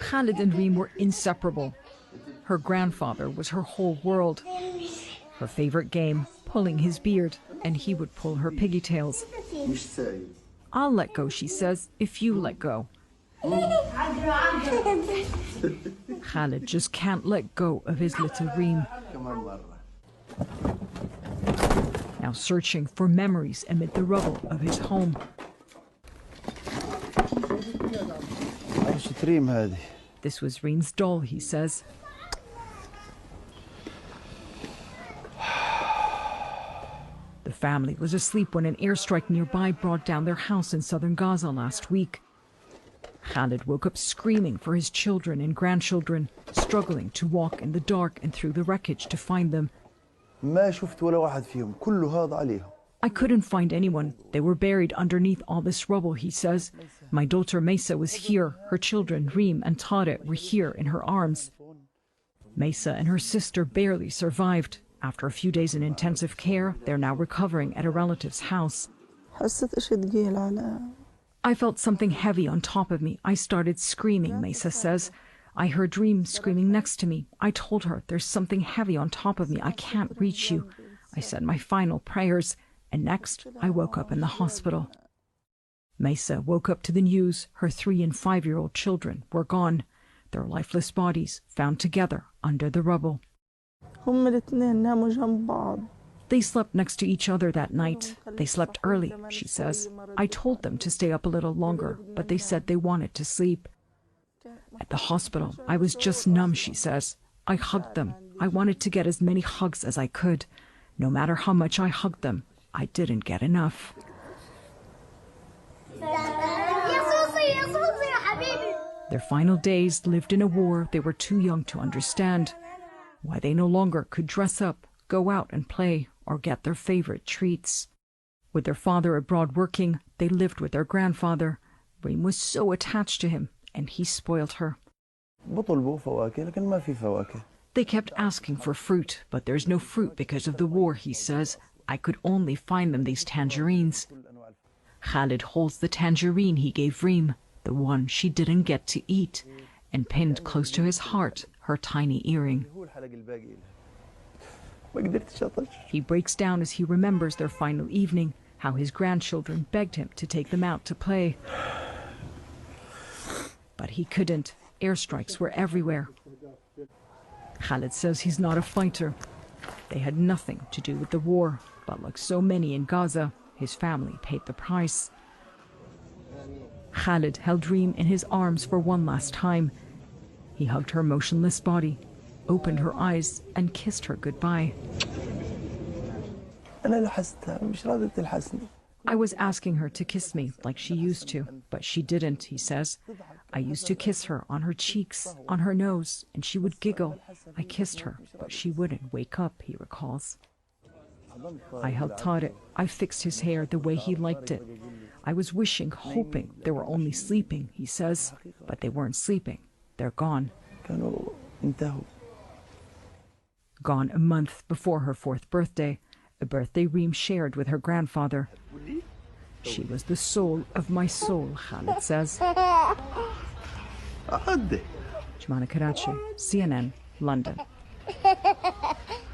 Khalid and Reem were inseparable. Her grandfather was her whole world. Her favorite game, pulling his beard, and he would pull her piggy tails. I'll let go, she says, if you let go. Khalid just can't let go of his little Reem. Now searching for memories amid the rubble of his home. This was Reem's doll, he says. The family was asleep when an airstrike nearby brought down their house in southern Gaza last week. Khalid woke up screaming for his children and grandchildren, struggling to walk in the dark and through the wreckage to find them. I couldn't find anyone. They were buried underneath all this rubble, he says. My daughter Maysa was here. Her children, Reem and Tariq, were here in her arms. Maysa and her sister barely survived. After a few days in intensive care, they're now recovering at a relative's house. I felt something heavy on top of me. I started screaming, Maysa says. I heard Reem screaming next to me. I told her, there's something heavy on top of me. I can't reach you. I said my final prayers, and next I woke up in the hospital. Maysa woke up to the news her 3- and 5-year-old children were gone, their lifeless bodies found together under the rubble. They slept next to each other that night. They slept early, she says. I told them to stay up a little longer, but they said they wanted to sleep. At the hospital, I was just numb, she says. I hugged them. I wanted to get as many hugs as I could. No matter how much I hugged them, I didn't get enough. Their final days lived in a war they were too young to understand. Why they no longer could dress up, go out and play, or get their favorite treats. With their father abroad working, they lived with their grandfather. Reem was so attached to him, and he spoiled her. They kept asking for fruit, but there's no fruit because of the war, he says. I could only find them these tangerines. Khalid holds the tangerine he gave Reem, the one she didn't get to eat, and pinned close to his heart, her tiny earring. He breaks down as he remembers their final evening, how his grandchildren begged him to take them out to play. But he couldn't. Airstrikes were everywhere. Khalid says he's not a fighter. They had nothing to do with the war, but like so many in Gaza, his family paid the price. Khalid held Reem in his arms for one last time. He hugged her motionless body, opened her eyes, and kissed her goodbye. I was asking her to kiss me like she used to, but she didn't, he says. I used to kiss her on her cheeks, on her nose, and she would giggle. I kissed her, but she wouldn't wake up, he recalls. I held Tariq. I fixed his hair the way he liked it. I was wishing, hoping they were only sleeping, he says, but they weren't sleeping. They're gone. Gone a month before her 4th birthday, a birthday Reem shared with her grandfather. She was the soul of my soul, Khalid says. Jumana Karachi, CNN, London.